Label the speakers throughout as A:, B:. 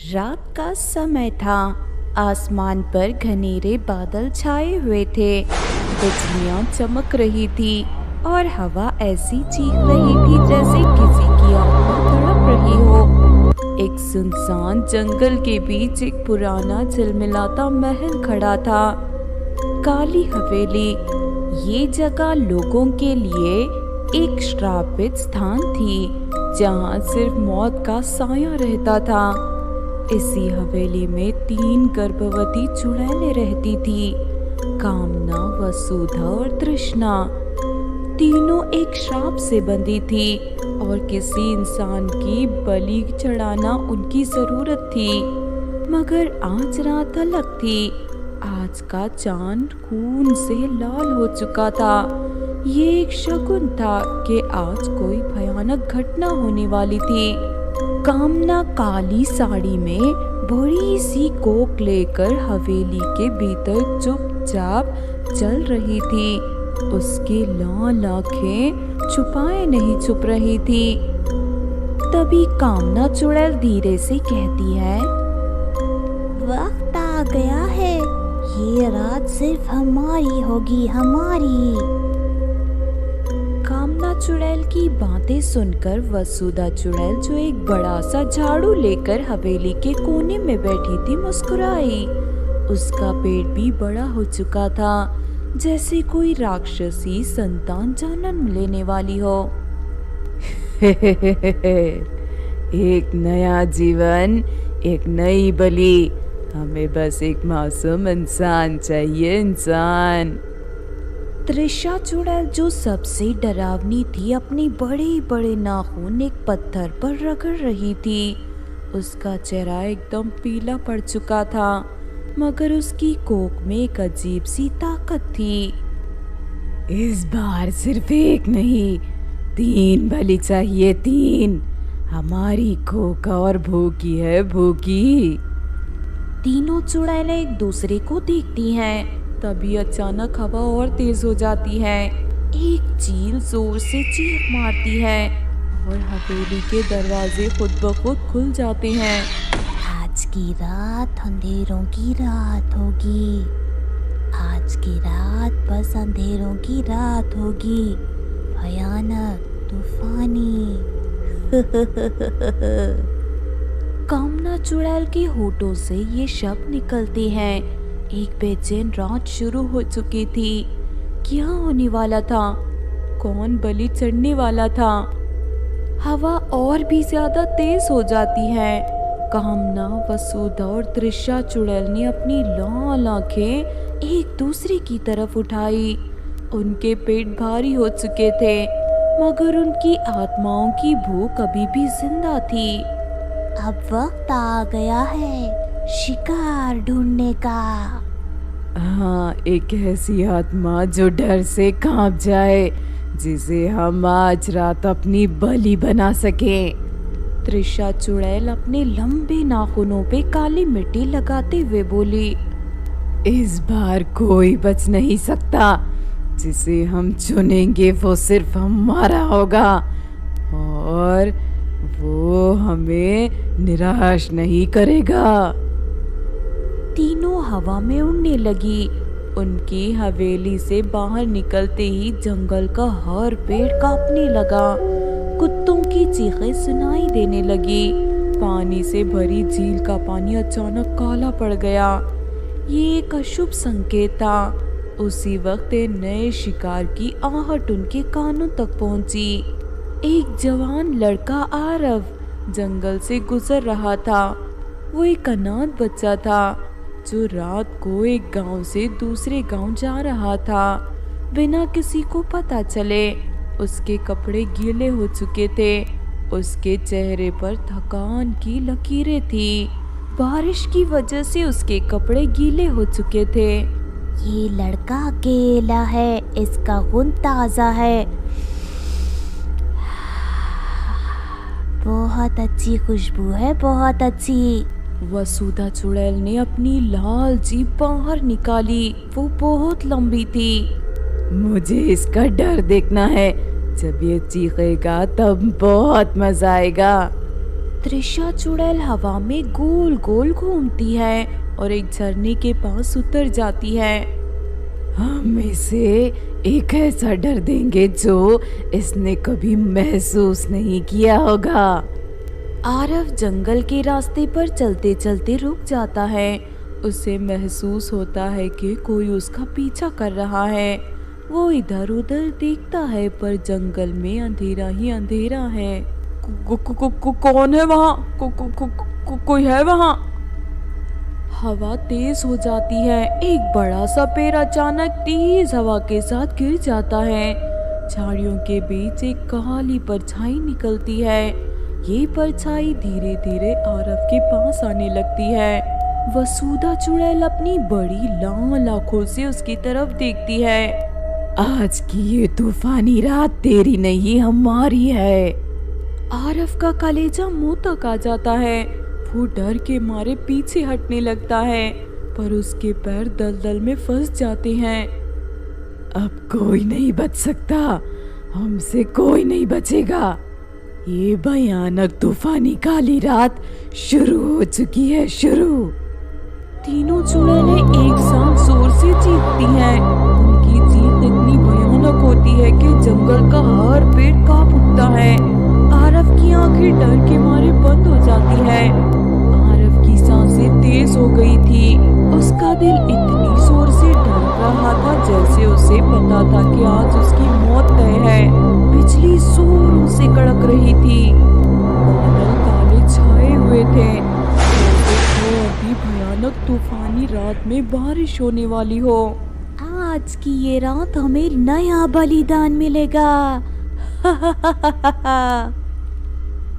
A: रात का समय था। आसमान पर घनेरे बादल छाए हुए थे। बिजलियां चमक रही थी और हवा ऐसी चीख रही थी जैसे किसी की आत्मा तड़प रही हो। एक सुनसान जंगल के बीच एक पुराना झिलमिलाता महल खड़ा था। काली हवेली। ये जगह लोगों के लिए एक श्रापित स्थान थी, जहाँ सिर्फ मौत का साया रहता था। इसी हवेली में 3 गर्भवती चुड़ैलें रहती थी, कामना, वसुधा और तृष्णा। तीनों एक श्राप से बंधी थी और किसी इंसान की बलि चढ़ाना उनकी जरूरत थी। मगर आज रात अलग थी। आज का चांद खून से लाल हो चुका था। ये एक शगुन था कि आज कोई भयानक घटना होने वाली थी। कामना काली साड़ी में बड़ी सी कोक लेकर हवेली के भीतर चुपचाप चल रही थी। उसकी लाल आंखें छुपाए नहीं छुप रही थी। तभी कामना चुड़ैल धीरे से कहती है,
B: वक्त आ गया है। ये रात सिर्फ हमारी होगी, हमारी।
A: कामना चुड़ैल की बातें सुनकर वसुधा चुड़ैल, जो एक बड़ा सा झाड़ू लेकर हवेली के कोने में बैठी थी, मुस्कुराई। उसका पेट भी बड़ा हो चुका था, जैसे कोई राक्षसी संतान जन्म लेने वाली हो।
C: एक नया जीवन, एक नई बलि। हमें बस एक मासूम इंसान चाहिए, इंसान।
A: त्रिशा चुड़ैल, जो सबसे डरावनी थी, अपने बड़े बड़े नाखून एक पत्थर पर रगड़ रही थी। उसका चेहरा एकदम पीला पड़ चुका था, मगर उसकी कोख में एक अजीब सी ताकत थी।
C: इस बार सिर्फ एक नहीं, 3 बलि चाहिए, 3। हमारी कोख और भूखी है, भूखी।
A: तीनों चुड़ैलें एक दूसरे को देखती हैं। तभी अचानक हवा और तेज हो जाती है। एक चील जोर से चीख मारती है और हवेली के दरवाजे खुद ब खुद खुल जाते हैं।
B: आज की रात अंधेरों की रात होगी। आज की रात बस अंधेरों की रात होगी, भयानक, तूफानी।
A: कामना चुड़ैल के होठों से ये शब्द निकलते हैं। एक बेचैन रात शुरू हो चुकी थी। क्या होने वाला था? कौन बलि चढ़ने वाला था? हवा और भी ज्यादा तेज हो जाती है। कामना, वसुधा और त्रिशा चुड़ैल ने अपनी लाल आंखें एक दूसरे की तरफ उठाई। उनके पेट भारी हो चुके थे, मगर उनकी आत्माओं की भूख अभी भी जिंदा थी।
B: अब वक्त आ गया है शिकार ढूंढने का।
C: हाँ, एक ऐसी आत्मा जो डर से कांप जाए, जिसे हम आज रात अपनी बलि बना सकें।
A: त्रिशा चुड़ैल अपने लंबे नाखूनों पे काली मिट्टी लगाते हुए बोली,
C: इस बार कोई बच नहीं सकता। जिसे हम चुनेंगे वो सिर्फ हमारा होगा, और वो हमें निराश नहीं करेगा।
A: तीनों हवा में उड़ने लगी। उनकी हवेली से बाहर निकलते ही जंगल का हर पेड़ कांपने लगा। कुत्तों की चीखें सुनाई देने लगी। पानी से भरी झील का पानी अचानक काला पड़ गया। ये एक अशुभ संकेत था। उसी वक्त एक नए शिकार की आहट उनके कानों तक पहुंची। एक जवान लड़का आरव जंगल से गुजर रहा था। वो एक अनाथ बच्चा था, जो रात को एक गांव से दूसरे गांव जा रहा था, बिना किसी को पता चले। उसके कपड़े गीले हो चुके थे। उसके चेहरे पर थकान की लकीरें थी। बारिश की वजह से उसके कपड़े गीले हो चुके थे।
B: ये लड़का अकेला है, इसका खून ताजा है। बहुत अच्छी खुशबू है, बहुत अच्छी।
A: वसुधा चुड़ैल ने अपनी लाल जीभ बाहर निकाली। वो बहुत लंबी थी।
C: मुझे इसका डर देखना है। जब ये चीखेगा तब बहुत मजा आएगा।
A: त्रिशा चुड़ैल हवा में गोल गोल घूमती है और एक झरने के पास उतर जाती है।
C: हम इसे एक ऐसा डर देंगे जो इसने कभी महसूस नहीं किया होगा।
A: आरव जंगल के रास्ते पर चलते चलते रुक जाता है। उसे महसूस होता है कि कोई उसका पीछा कर रहा है। वो इधर उधर देखता है पर जंगल में अंधेरा ही अंधेरा है। कौन है वहाँ? कोई है वहाँ? हवा तेज हो जाती है। एक बड़ा सा पेड़ अचानक तेज हवा के साथ गिर जाता है। झाड़ियों के बीच एक काली परछाई निकलती है। ये परछाई धीरे धीरे आरव के पास आने लगती है। वसुधा चुड़ैल अपनी बड़ी लाल आंखों से उसकी तरफ देखती है।
C: आज की ये तूफानी रात तेरी नहीं हमारी है।
A: आरव का कलेजा मुंह तक आ जाता है। वो डर के मारे पीछे हटने लगता है पर उसके पैर दलदल में फंस जाते हैं।
C: अब कोई नहीं बच सकता, हमसे कोई नहीं बचेगा। ये भयानक तूफानी काली रात शुरू हो चुकी है। शुरू।
A: तीनों चुड़ैलें एक साथ जोर से चीखती हैं। उनकी चीख इतनी भयानक होती है कि जंगल का हर पेड़ कांप उठता है। आरव की आंखें डर के मारे बंद हो जाती है। आरव की सांसें तेज हो गई थी। उसका दिल इतनी जोर से धड़क रहा था जैसे उसे पता था कि आज उसकी मौत तय है। बिजली जोरों से कड़क रही थी। बादल काले छाए हुए थे। अभी भयानक तूफानी रात में बारिश होने वाली हो।
B: आज की ये रात हमें नया बलिदान मिलेगा।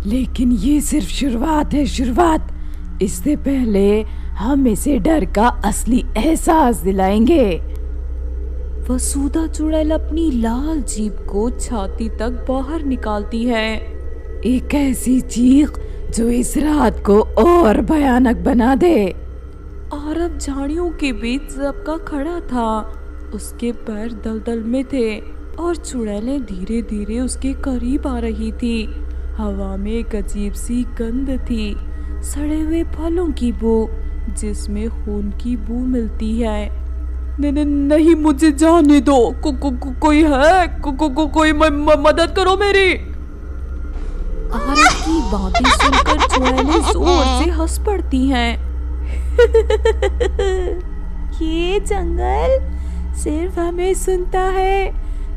C: लेकिन ये सिर्फ शुरुआत है, शुरुआत। इससे पहले हम इसे डर का असली एहसास दिलाएंगे।
A: वसुधा चुड़ैल अपनी लाल जीभ को छाती तक बाहर निकालती है।
C: एक ऐसी चीख जो इस रात को और भयानक बना दे।
A: आरव झाड़ियों के बीच दबका खड़ा था। उसके पैर दलदल में थे और चुड़ैलें धीरे धीरे उसके करीब आ रही थी। हवा में एक अजीब सी गंध थी, सड़े हुए फलों की बू जिसमें खून की बू मिलती है। नहीं, मुझे जाने दो। कोई है? कोई मदद करो मेरी। आरव की बातें सुनकर चुड़ैलें जोर से हंस पड़ती हैं।
B: ये जंगल सिर्फ हमें सुनता है,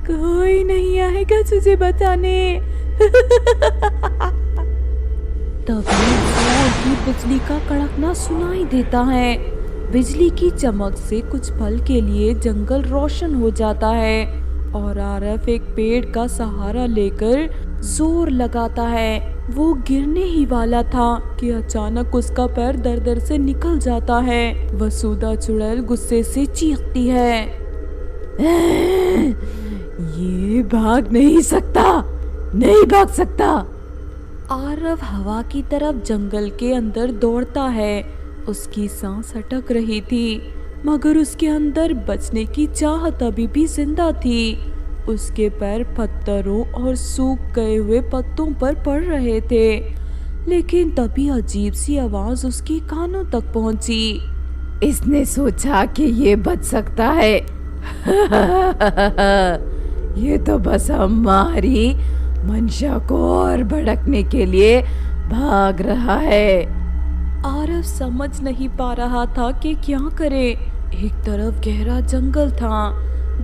B: कोई नहीं आएगा तुझे बताने।
A: तभी जोर की बिजली का कड़कना सुनाई देता है। बिजली की चमक से कुछ पल के लिए जंगल रोशन हो जाता है और आरव एक पेड़ का सहारा लेकर जोर लगाता है। वो गिरने ही वाला था कि अचानक उसका पैर दर-दर से निकल जाता है। वसुधा चुड़ैल गुस्से से चीखती है।
C: ये भाग नहीं सकता, नहीं भाग सकता।
A: आरव हवा की तरफ जंगल के अंदर दौड़ता है। उसकी सांस अटक रही थी मगर उसके अंदर बचने की चाहत अभी भी जिंदा थी। उसके पैर पत्थरों और सूख गए हुए पत्तों पर पड़ रहे थे। लेकिन तभी अजीब सी आवाज उसके कानों तक पहुंची।
C: इसने सोचा कि ये बच सकता है। ये तो बस हमारी मंशा को और भड़कने के लिए भाग रहा है।
A: आरव समझ नहीं पा रहा था कि क्या करे। एक तरफ गहरा जंगल था,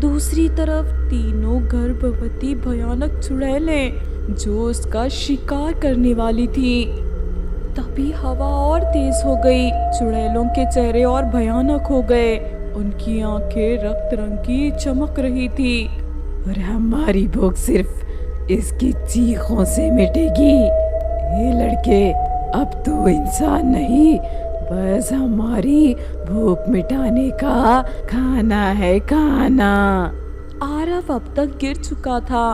A: दूसरी तरफ तीनों गर्भवती भयानक चुड़ैलें जो उसका शिकार करने वाली थी। तभी हवा और तेज हो गई। चुड़ैलों के चेहरे और भयानक हो गए। उनकी आंखें रक्त रंग की चमक रही थी
C: और हमारी भूख सिर्फ इसकी चीखों से मिटेगी। ये लड़के, अब तो इंसान नहीं, बस हमारी भूख मिटाने का खाना है, खाना।
A: आरव अब तक गिर चुका था।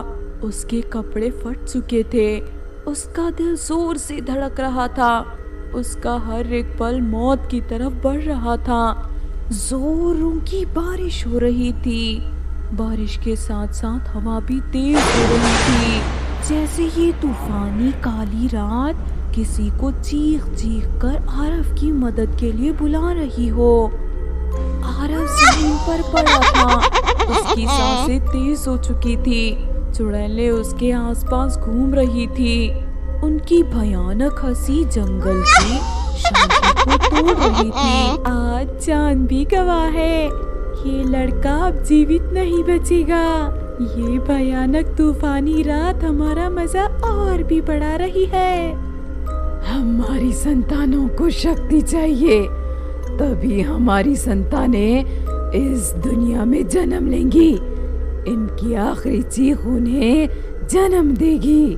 A: उसके कपड़े फट चुके थे। उसका दिल जोर से धड़क रहा था। उसका हर एक पल मौत की तरफ बढ़ रहा था। जोरों की बारिश हो रही थी। बारिश के साथ साथ हवा भी तेज हो रही थी, जैसे ये तूफानी काली रात
B: किसी को चीख चीख कर आरव की मदद के लिए बुला रही हो। आरव जमीन पर पड़ा था, उसकी सांसें तेज हो चुकी थी। चुड़ैलें उसके आसपास घूम रही थी। उनकी भयानक हंसी जंगल की शांति को तोड़ रही थी। आज चांद भी गवाह है, ये लड़का अब जीवित नहीं बचेगा। ये भयानक तूफानी रात हमारा मजा और भी बढ़ा रही है।
C: हमारी संतानों को शक्ति चाहिए, तभी हमारी संतानें इस दुनिया में जन्म लेंगी। इनकी आखिरी चीख उन्हें जन्म देगी।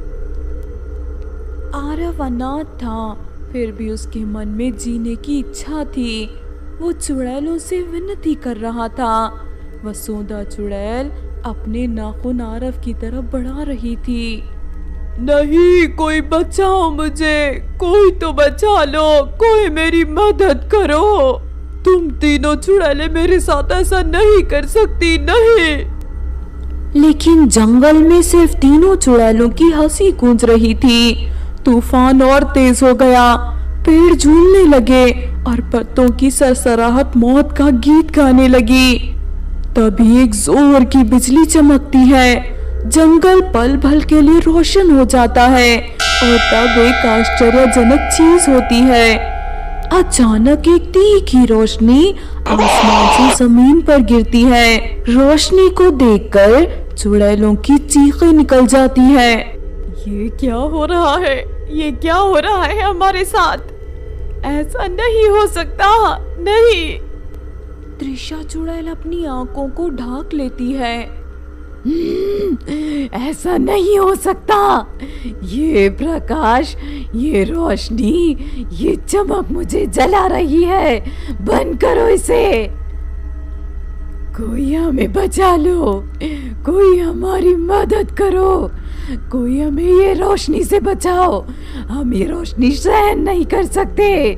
B: आरव अनाथ था, फिर भी उसके मन में जीने की इच्छा थी। वो चुड़ैलों से विनती कर रहा था। वसुंधा चुड़ैल अपने नाखून आरव की तरफ बढ़ा रही थी। नहीं, कोई बचाओ मुझे, कोई तो बचा लो, कोई मेरी मदद करो। तुम तीनों चुड़ैलें मेरे साथ ऐसा नहीं कर सकती, नहीं। लेकिन जंगल में सिर्फ तीनों चुड़ैलों की हंसी गूंज रही थी। तूफान और तेज हो गया, पेड़ झूलने लगे और पत्तों की सरसराहट मौत का गीत गाने लगी। तभी एक जोर की बिजली चमकती है। जंगल पल भर के लिए रोशन हो जाता है और तब एक आश्चर्यजनक चीज होती है। अचानक एक तीखी रोशनी आसमान से जमीन पर गिरती है। रोशनी को देखकर चुड़ैलों की चीखें निकल जाती है। ये क्या हो रहा है? ये क्या हो रहा है हमारे साथ? ऐसा नहीं हो सकता, नहीं। त्रिशा चुड़ैल अपनी आंखों को ढांक लेती है।
C: ऐसा नहीं हो सकता। ये प्रकाश, ये रोशनी, ये चमक मुझे जला रही है। बंद करो इसे। कोई हमें बचा लो, कोई हमारी मदद करो, कोई हमें ये रोशनी से बचाओ। हम ये रोशनी सहन नहीं कर सकते।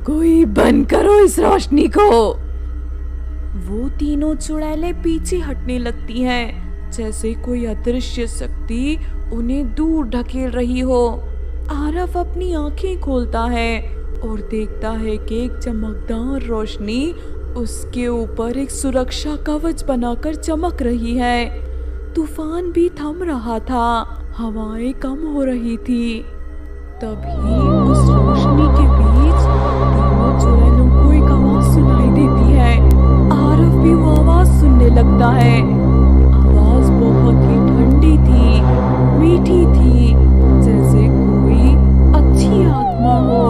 C: कोई बंद करो इस रोशनी को।
B: वो तीनों चुड़ैलें पीछे हटने लगती हैं, जैसे कोई अदृश्य शक्ति उन्हें दूर ढकेल रही हो। आरव अपनी आंखें खोलता है और देखता है कि एक चमकदार रोशनी उसके ऊपर एक सुरक्षा कवच बनाकर चमक रही है। तूफान भी थम रहा था, हवाएं कम हो रही थी। तभी उस रोशनी के बीच तीनों चुड़ैलों को एक आवाज सुनाई देती है। आरव भी वो आवाज सुनने लगता है। आवाज बहुत ही ठंडी थी, मीठी थी, जैसे कोई अच्छी आत्मा हो,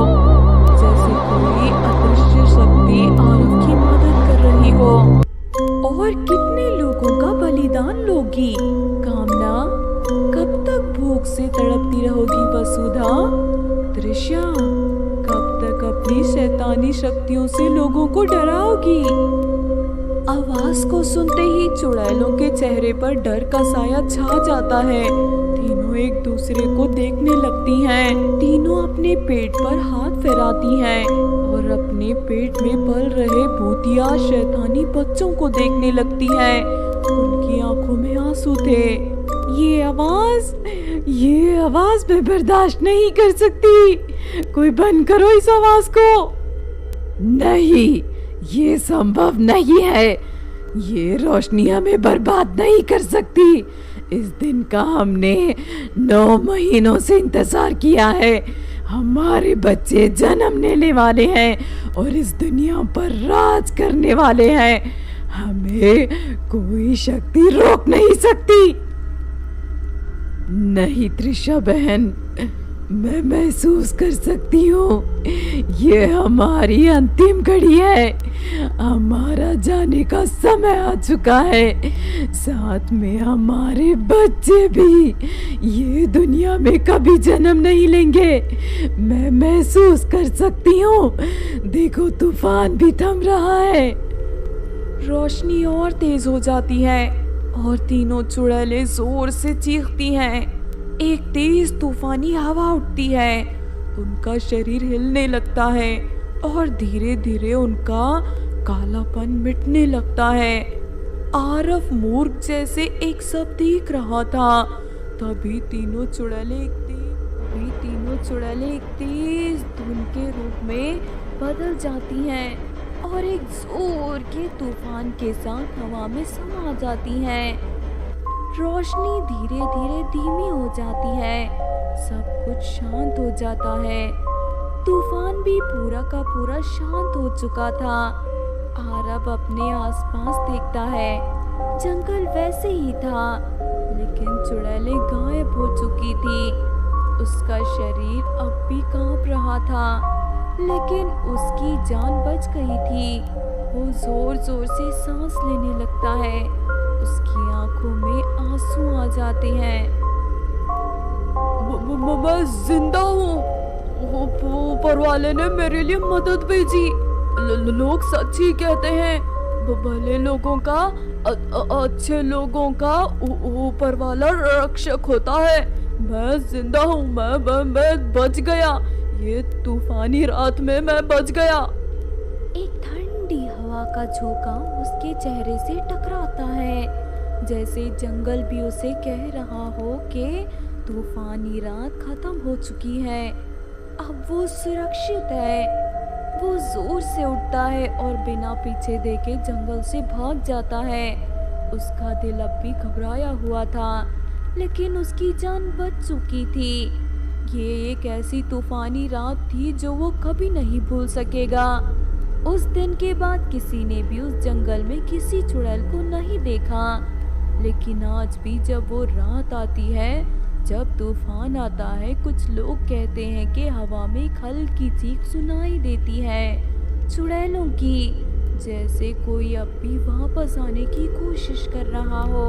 B: जैसे कोई अदृश्य शक्ति आरव की मदद कर रही हो। और कितने लोगों का बलिदान लोगी कामना? कब तक भूख से तड़पती रहोगी वसुधा? त्रिशा, कब तक अपनी शैतानी शक्तियों से लोगों को डराओगी? आवाज को सुनते ही चुड़ैलों के चेहरे पर डर का साया छा जाता है। तीनों एक दूसरे को देखने लगती हैं। तीनों अपने पेट पर हाथ फैलाती हैं और अपने पेट में पल रहे भूतिया शैतानी बच्चों को देखने लगती हैं। उनकी आंखों में आंसू थे। ये आवाज मैं बर्दाश्त नहीं कर सकती। कोई बंद करो इस आवाज को। नहीं, ये संभव नहीं है। ये रोशनी हमें बर्बाद नहीं कर सकती। इस दिन का हमने 9 महीनों से इंतजार किया है। हमारे बच्चे जन्म लेने वाले हैं और इस दुनिया पर राज करने वाले हैं। हमें कोई शक्ति रोक नहीं सकती। नहीं त्रिशा बहन, मैं महसूस कर सकती हूँ, ये हमारी अंतिम घड़ी है। हमारा जाने का समय आ चुका है। साथ में हमारे बच्चे भी ये दुनिया में कभी जन्म नहीं लेंगे। मैं महसूस कर सकती हूँ। देखो, तूफान भी थम रहा है। रोशनी और तेज हो जाती है और तीनों चुड़ैलें जोर से चीखती हैं। एक तेज तूफानी हवा उठती है। उनका शरीर हिलने लगता है और धीरे धीरे उनका कालापन मिटने लगता है। आरव मूर्ख जैसे एक सब देख रहा था। तभी तीनों चुड़ैलें एक तेज तभी तीनों चुड़ैलें एक तेज धुन के रूप में बदल जाती हैं और एक जोर के तूफान के साथ हवा में समा जाती हैं। रोशनी धीरे धीरे धीमी हो जाती है, सब कुछ शांत हो जाता है। तूफान भी पूरा का पूरा शांत हो चुका था। आरव अपने आसपास देखता है, जंगल वैसे ही था, लेकिन चुड़ैलें गायब हो चुकी थी। उसका शरीर अब भी कांप रहा था, लेकिन उसकी जान बच गई थी। वो जोर जोर से सांस लेने लगता है, उसकी आंखों में आंसू आ जाते हैं। मैं जिंदा हूँ, ऊपर वाले ने मेरे लिए मदद भेजी। लोग सच ही कहते हैं, भले लोगों का अच्छे लोगों का ऊपर वाला रक्षक होता है। मैं जिंदा हूँ, मैं बच गया। ये तूफानी रात में मैं बच गया। एक ठंडी हवा का झोंका उसके चेहरे से टकराता है, जैसे जंगल भी उसे कह रहा हो कि तूफानी रात खत्म हो चुकी है, अब वो सुरक्षित है। वो जोर से उठता है और बिना पीछे देखे जंगल से भाग जाता है। उसका दिल अब भी घबराया हुआ था, लेकिन उसकी जान बच चुकी थी। ये एक ऐसी तूफानी रात थी जो वो कभी नहीं भूल सकेगा। उस दिन के बाद किसी ने भी उस जंगल में किसी चुड़ैल को नहीं देखा, लेकिन आज भी जब वो रात आती है, जब तूफान आता है, कुछ लोग कहते हैं कि हवा में एक हल्की चीख सुनाई देती है, चुड़ैलों की, जैसे कोई अब भी वापस आने की कोशिश कर रहा हो।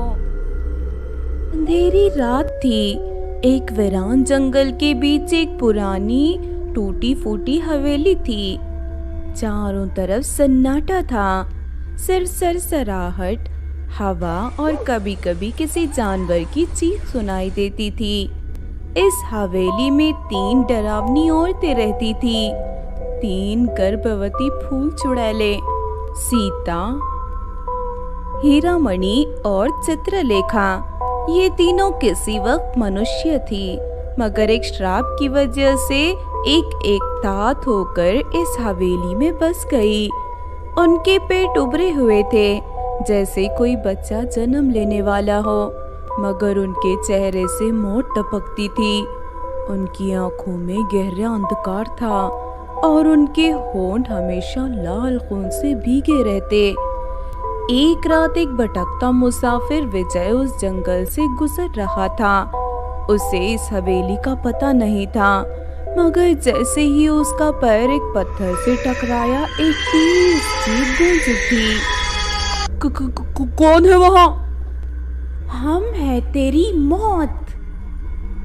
A: अंधेरी रात थी। एक वीरान जंगल के बीच एक पुरानी टूटी फूटी हवेली थी। चारों तरफ सन्नाटा था, सिर्फ सरसराहट, हवा और कभी कभी किसी जानवर की चीख सुनाई देती थी। इस हवेली में 3 डरावनी औरतें रहती थी, 3 गर्भवती फूल चुड़ैलें, सीता, हीरामणि और चित्रलेखा। ये तीनों किसी वक्त मनुष्य थी, मगर एक श्राप की वजह से एक तात होकर इस हवेली में बस गई। उनके पेट उभरे हुए थे, जैसे कोई बच्चा जन्म लेने वाला हो, मगर उनके चेहरे से मौत टपकती थी। उनकी आंखों में गहरा अंधकार था और उनके होंठ हमेशा लाल खून से भीगे रहते। एक रात एक भटकता मुसाफिर विजय उस जंगल से गुजर रहा था। उसे इस हवेली का पता नहीं था, मगर जैसे ही उसका पैर एक पत्थर से टकराया, एक तेज चीख गूंज उठी।
B: कौन है वहाँ?
A: हम है तेरी मौत।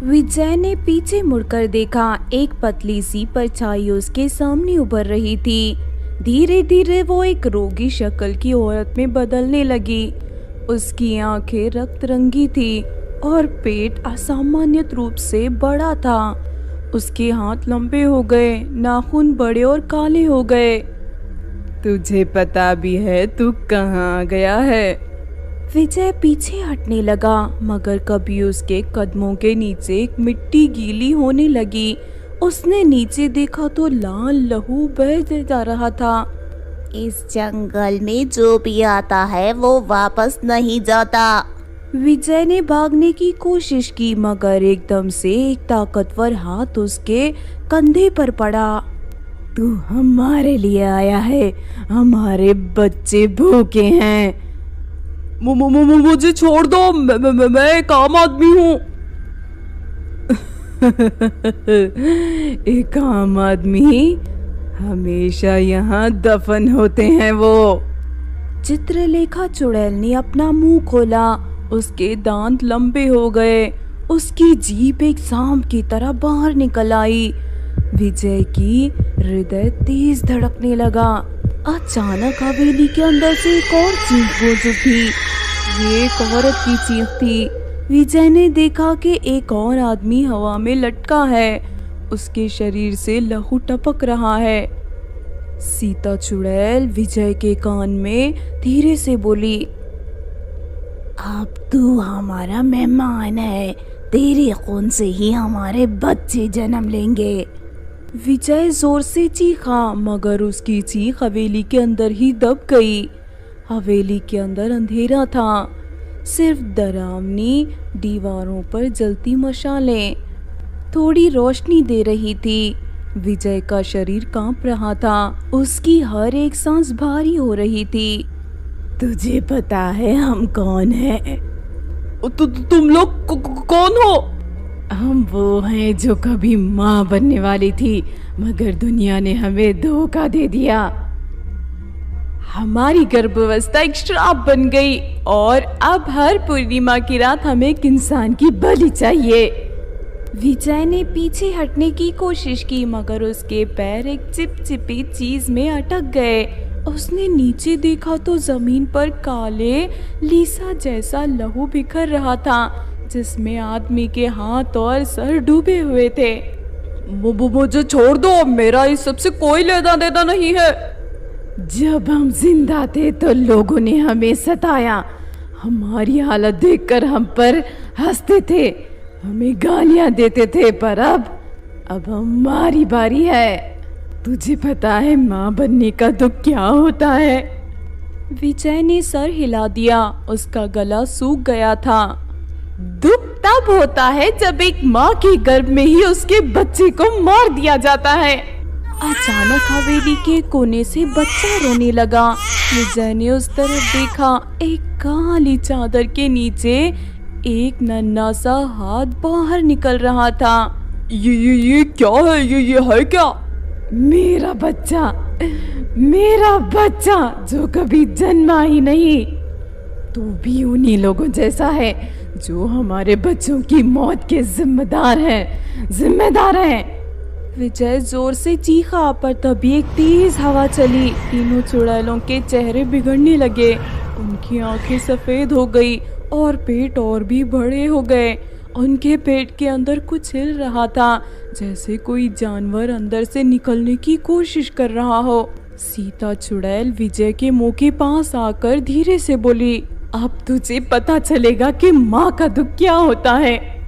A: विजय ने पीछे मुड़कर देखा, एक पतली सी परछाई उसके सामने उभर रही थी। धीरे धीरे वो एक रोगी शक्ल की औरत में बदलने लगी। उसकी आंखें रक्त रंगी थी और पेट असामान्य रूप से बड़ा था। उसके हाथ लंबे हो गए, नाखून बड़े और काले हो गए।
C: तुझे पता भी है तू कहाँ गया है?
A: विजय पीछे हटने लगा, मगर कभी उसके कदमों के नीचे एक मिट्टी गीली होने लगी। उसने नीचे देखा तो लाल लहू बह जा रहा था।
D: इस जंगल में जो भी आता है वो वापस नहीं जाता।
A: विजय ने भागने की कोशिश की, मगर एकदम से एक ताकतवर हाथ उसके कंधे पर पड़ा।
C: तू हमारे लिए आया है, हमारे बच्चे भूखे हैं।
B: मुझे छोड़ दो, मैं एक आम आदमी हूँ।
C: एक आम आदमी? हमेशा यहाँ दफन होते हैं वो।
A: चित्रलेखा चुड़ैल ने अपना मुंह खोला, उसके दांत लंबे हो गए, उसकी जीभ एक सांप की तरह बाहर निकल आई। विजय की हृदय तेज धड़कने लगा। अचानक हवेली के अंदर से एक और चीख गूंज उठी। ये एक औरत की चीख थी। विजय ने देखा कि एक और आदमी हवा में लटका है, उसके शरीर से लहू टपक रहा है। सीता चुड़ैल विजय के कान में धीरे से बोली,
D: अब तू हमारा मेहमान है, तेरे खून से ही हमारे बच्चे जन्म लेंगे।
B: विजय जोर से चीखा, मगर उसकी चीख हवेली के अंदर ही दब गई। हवेली के अंदर अंधेरा था, सिर्फ डरावनी दीवारों पर जलती मशालें थोड़ी रोशनी दे रही थी। विजय का शरीर कांप रहा था, उसकी हर एक सांस भारी हो रही थी।
C: तुझे पता है हम कौन हैं?
B: तुम लोग कौन हो?
C: हम वो हैं जो कभी माँ बनने वाली थी, मगर दुनिया ने हमें धोखा दे दिया।
B: हमारी गर्भावस्था एक श्राप बन गई और अब हर पूर्णिमा की रात हमें एक इंसान की बलि चाहिए। विजय ने पीछे हटने की कोशिश की, मगर उसके पैर एक चिपचिपी चीज में अटक गए। उसने नीचे देखा तो जमीन पर काले लीसा जैसा लहू बिखर रहा था, जिसमें आदमी के हाथ और सर डूबे हुए थे। मुझे छोड़ दो, मेरा इस सबसे कोई लेना देना नहीं है।
C: जब हम जिंदा थे तो लोगों ने हमें सताया, हमारी हालत देखकर हम पर हंसते थे, हमें गालियां देते थे, पर अब हमारी बारी है। तुझे पता है माँ बनने का दुख क्या होता है?
B: विजय ने सर हिला दिया, उसका गला सूख गया था। दुख तब होता है जब एक माँ के गर्भ में ही उसके बच्चे को मार दिया जाता है। अचानक हवेली के कोने से बच्चा रोने लगा। विजय ने उस तरफ देखा, एक काली चादर के नीचे एक नन्हा सा हाथ बाहर निकल रहा था। ये क्या है? ये है क्या?
C: मेरा बच्चा जो कभी जन्मा ही नहीं। तू भी उन्हीं लोगों जैसा है जो हमारे बच्चों की मौत के जिम्मेदार हैं।
B: विजय जोर से चीखा, पर तभी एक तेज हवा चली। तीनों चुड़ैलों के चेहरे बिगड़ने लगे, उनकी आंखें सफेद हो गई और पेट और भी बड़े हो गए। उनके पेट के अंदर कुछ हिल रहा था, जैसे कोई जानवर अंदर से निकलने की कोशिश कर रहा हो। सीता चुड़ैल विजय के मुंह के पास आकर धीरे से बोली, अब तुझे पता चलेगा कि माँ का दुख क्या होता है।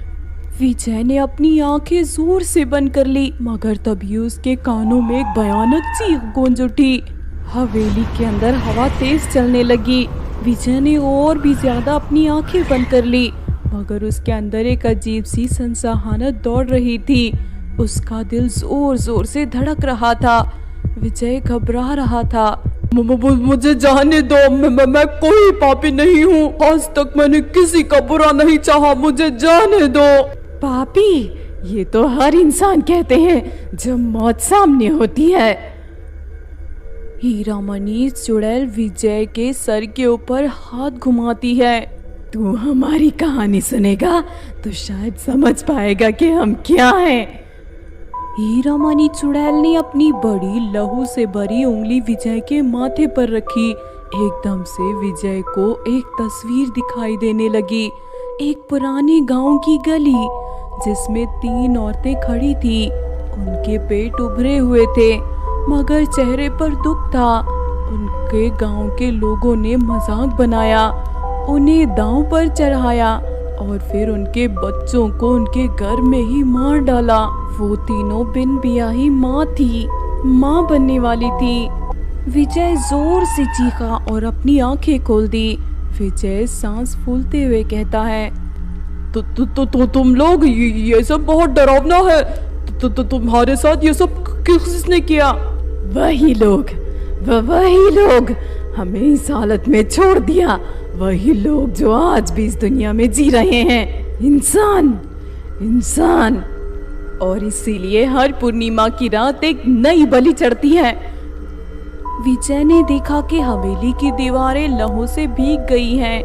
B: विजय ने अपनी आंखें जोर से बंद कर ली, मगर तभी उसके कानों में एक भयानक चीख गूंज उठी। हवेली के अंदर हवा तेज चलने लगी। विजय ने और भी ज्यादा अपनी आंखें बंद कर ली, मगर उसके अंदर एक अजीब सी सनसनाहट दौड़ रही थी। उसका दिल जोर जोर से धड़क रहा था। विजय घबरा रहा था। मुझे जाने दो, मैं कोई पापी नहीं हूँ। आज तक मैंने किसी का बुरा नहीं चाहा, मुझे जाने दो।
C: पापी? ये तो हर इंसान कहते हैं जब मौत सामने होती है।
B: हीरामणि चुड़ैल विजय के सर के ऊपर हाथ घुमाती है।
C: तू हमारी कहानी सुनेगा तो शायद समझ पाएगा कि हम क्या हैं।
B: हीरामणि चुड़ैल ने अपनी बड़ी लहू से भरी उंगली विजय के माथे पर रखी। एकदम से विजय को एक तस्वीर दिखाई देने लगी, एक पुराने गांव की गली जिसमें 3 औरतें खड़ी थी। उनके पेट उभरे हुए थे, मगर चेहरे पर दुख था। उनके गांव के लोगों ने मजाक बनाया, उन्हें दांव पर चढ़ाया और फिर उनके बच्चों को उनके घर में ही मार डाला। वो तीनों बिन ब्याही माँ थी, माँ बनने वाली थी। विजय जोर से चीखा और अपनी आंखें खोल दी। विजय सांस फूलते हुए कहता है, तो तुम लोग, ये सब बहुत डरावना है। तो तुम्हारे साथ ये सब किसने किया?
C: वही लोग हमें इस हालत में छोड़ दिया। वही लोग जो आज भी इस दुनिया में जी रहे हैं। इंसान।
B: और इसीलिए हर पूर्णिमा की रात एक नई बलि चढ़ती है। विजय ने देखा कि हवेली की दीवारें लहू से भीग गई हैं।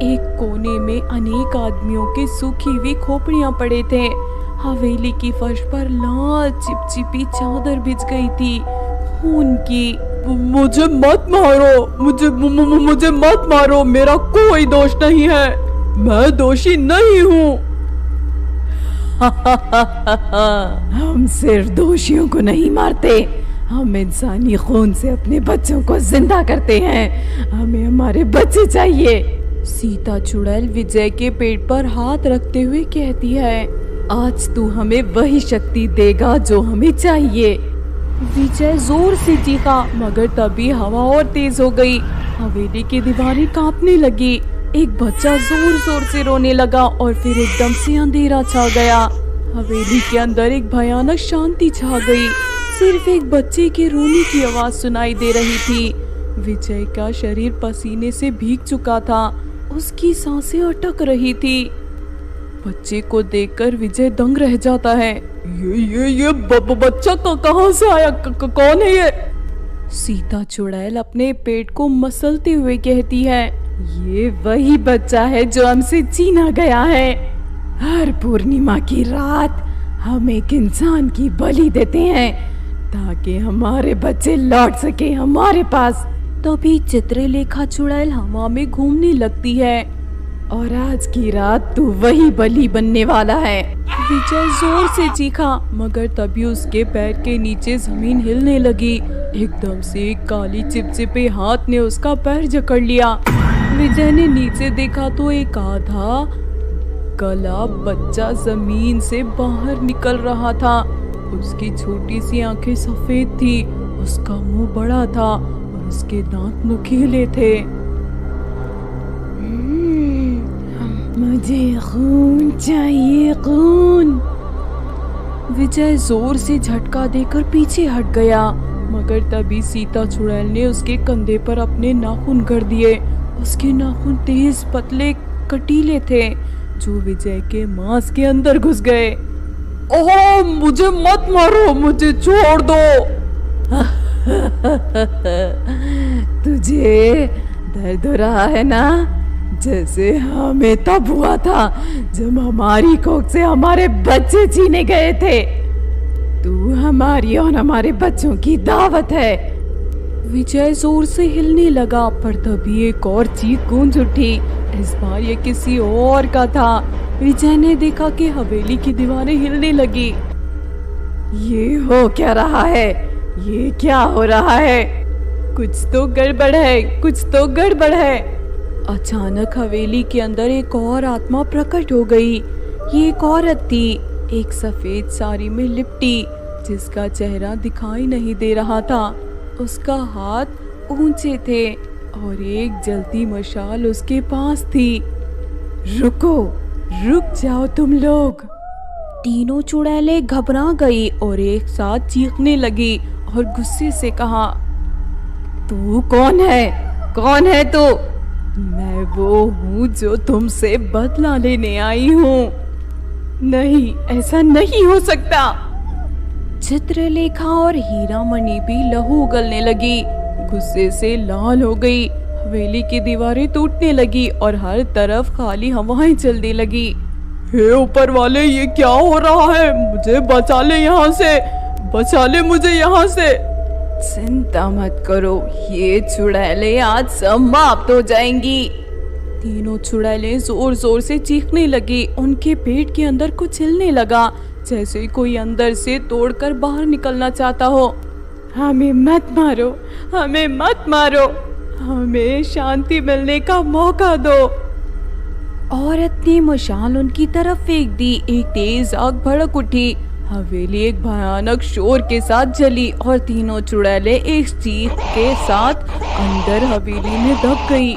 B: एक कोने में अनेक आदमियों के सूखी हुई खोपड़ियां पड़े थे। हवेली की फर्श पर लाल चिपचिपी चादर बिछ गई थी, खून की। मुझे मत मारो, मेरा कोई दोष नहीं है, मैं दोषी नहीं हूँ।
C: हम सिर्फ दोषियों को नहीं मारते, हम इंसानी खून से अपने बच्चों को जिंदा करते हैं। हमें हमारे बच्चे चाहिए।
B: सीता चुड़ैल विजय के पेट पर हाथ रखते हुए कहती है,
C: आज तू हमें वही शक्ति देगा जो हमें चाहिए।
B: विजय जोर से चीखा, मगर तभी हवा और तेज हो गई। हवेली की दीवारें कांपने लगी। एक बच्चा जोर जोर से रोने लगा और फिर एकदम से अंधेरा छा गया। हवेली के अंदर एक भयानक शांति छा गई। सिर्फ एक बच्चे के रोने की आवाज सुनाई दे रही थी। विजय का शरीर पसीने से भीग चुका था। उसकी सांसें अटक रही थी। बच्चे को देखकर विजय दंग रह जाता है। ये बच्चा कहाँ से आया? कौन है ये? सीता चुड़ैल अपने पेट को मसलते हुए कहती है,
C: ये वही बच्चा है जो हमसे छीना गया है। हर पूर्णिमा की रात हम एक इंसान की बलि देते हैं ताकि हमारे बच्चे लौट सके हमारे पास।
B: तभी चित्रलेखा चुड़ैल हवा में घूमने लगती है।
C: और आज की रात तू वही बलि बनने वाला है।
B: विजय जोर से चीखा, मगर तभी उसके पैर के नीचे जमीन हिलने लगी। एकदम से एक काली चिपचिपे हाथ ने उसका पैर जकड़ लिया। विजय ने नीचे देखा तो एक आधा गला बच्चा जमीन से बाहर निकल रहा था। उसकी छोटी सी आंखें सफेद थी, उसका मुंह बड़ा था और उसके दांत नुकीले थे।
C: मुझे खून चाहिए, खून।
B: विजय जोर से झटका देकर पीछे हट गया, मगर तभी सीता चुड़ैल ने उसके कंधे पर अपने नाखून कर दिए। उसके नाखून तेज पतले कटीले थे जो विजय के मांस के अंदर घुस गए। ओह, मुझे मत मारो, मुझे छोड़ दो।
C: तुझे दर्द हो रहा है ना, जैसे हमें तब हुआ था जब हमारी कोख से हमारे बच्चे छीने गए थे। तू हमारी और हमारे बच्चों की दावत है।
B: विजय जोर से हिलने लगा, पर तभी एक और चीख गूंज उठी। इस बार ये किसी और का था। विजय ने देखा कि हवेली की दीवारें हिलने लगी।
C: ये हो क्या रहा है? ये क्या हो रहा है?
B: कुछ तो गड़बड़ है, कुछ तो गड़बड़ है। अचानक हवेली के अंदर एक और आत्मा प्रकट हो गई। ये एक औरत थी, एक सफेद साड़ी में लिपटी, जिसका चेहरा दिखाई नहीं दे रहा था। उसका हाथ ऊंचे थे और एक जलती मशाल उसके पास थी।
C: रुको, रुक जाओ तुम लोग।
B: तीनों चुड़ैलें घबरा गई और एक साथ चीखने लगी और गुस्से से कहा,
C: तू कौन है? कौन है तू?
B: मैं वो हूँ जो तुमसे बदला लेने आई हूँ।
C: नहीं, ऐसा नहीं हो सकता।
B: चित्रलेखा और हीरामणि भी लहू उगलने लगी, गुस्से से लाल हो गई। हवेली की दीवारें टूटने लगी और हर तरफ खाली हवाएं चलने लगी। हे ऊपर वाले, ये क्या हो रहा है? मुझे बचा ले यहाँ से, बचा ले मुझे यहाँ से।
C: चिंता मत करो, ये चुड़ैलें आज समाप्त हो जाएंगी।
B: तीनों चुड़ैलें जोर जोर से चीखने लगी। उनके पेट के अंदर कुछ हिलने लगा, जैसे कोई अंदर से तोड़कर बाहर निकलना चाहता हो।
C: हमें मत मारो, हमें मत मारो,
B: हमें शांति मिलने का मौका दो। औरत ने मशाल उनकी तरफ फेंक दी। एक तेज आग भड़क उठी। हवेली एक भयानक शोर के साथ जली और तीनों चुड़ैलें एक चीख के साथ अंदर हवेली में दब गई।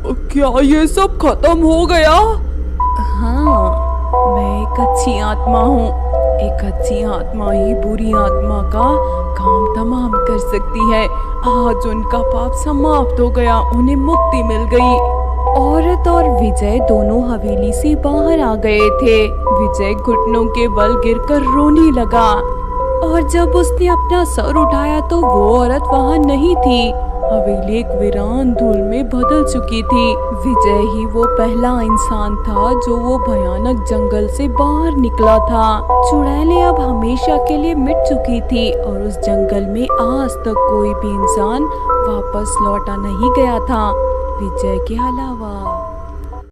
B: क्या ये सब खत्म हो गया? हाँ, मैं एक अच्छी आत्मा हूँ। एक अच्छी आत्मा ही बुरी आत्मा का काम तमाम कर सकती है। आज उनका पाप समाप्त हो गया, उन्हें मुक्ति मिल गई। औरत और विजय दोनों हवेली से बाहर आ गए थे। विजय घुटनों के बल गिरकर रोने लगा और जब उसने अपना सर उठाया तो वो औरत वहाँ नहीं थी। हवेली एक वीरान धूल में बदल चुकी थी। विजय ही वो पहला इंसान था जो वो भयानक जंगल से बाहर निकला था। चुड़ैलें अब हमेशा के लिए मिट चुकी थी और उस जंगल में आज तक कोई भी इंसान वापस लौटा नहीं गया था, विजय के अलावा।